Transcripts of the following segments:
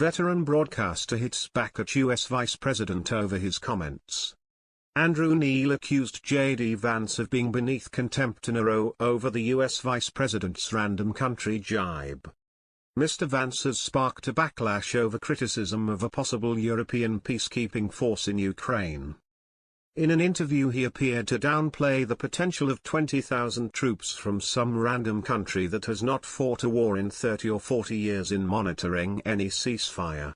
Veteran broadcaster hits back at US Vice President over his comments. Andrew Neil accused JD Vance of being beneath contempt in a row over the US Vice President's random country jibe. Mr. Vance has sparked a backlash over criticism of a possible European peacekeeping force in Ukraine. In an interview he appeared to downplay the potential of 20,000 troops from some random country that has not fought a war in 30 or 40 years in monitoring any ceasefire.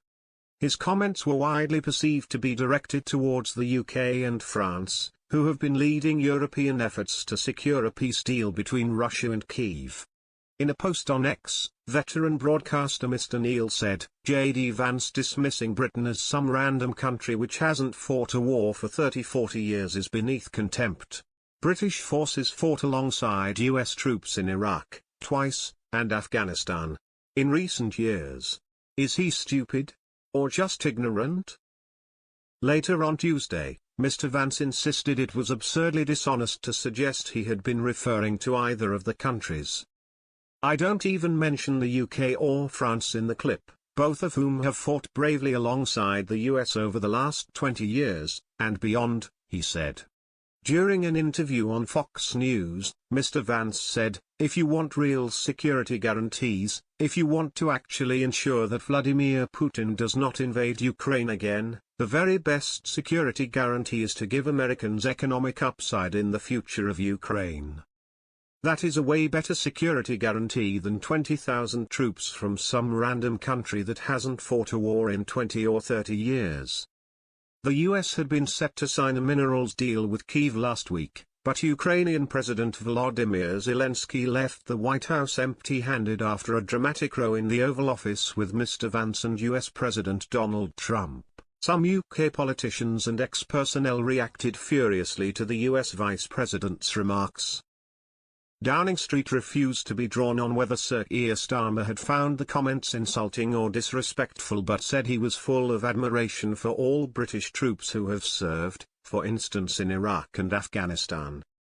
His comments were widely perceived to be directed towards the UK and France, who have been leading European efforts to secure a peace deal between Russia and Kyiv. In a post on X, veteran broadcaster Mr. Neil said, JD Vance dismissing Britain as some random country which hasn't fought a war for 30-40 years is beneath contempt. British forces fought alongside US troops in Iraq, twice, and Afghanistan, in recent years. Is he stupid? Or just ignorant? Later on Tuesday, Mr. Vance insisted it was absurdly dishonest to suggest he had been referring to either of the countries. I don't even mention the UK or France in the clip, both of whom have fought bravely alongside the US over the last 20 years, and beyond, he said. During an interview on Fox News, Mr. Vance said, if you want real security guarantees, if you want to actually ensure that Vladimir Putin does not invade Ukraine again, the very best security guarantee is to give Americans economic upside in the future of Ukraine. That is a way better security guarantee than 20,000 troops from some random country that hasn't fought a war in 20 or 30 years. The US had been set to sign a minerals deal with Kyiv last week, but Ukrainian President Volodymyr Zelensky left the White House empty-handed after a dramatic row in the Oval Office with Mr. Vance and US President Donald Trump. Some UK politicians and ex-personnel reacted furiously to the US Vice President's remarks. Downing Street refused to be drawn on whether Sir Keir Starmer had found the comments insulting or disrespectful, but said he was full of admiration for all British troops who have served, for instance in Iraq and Afghanistan.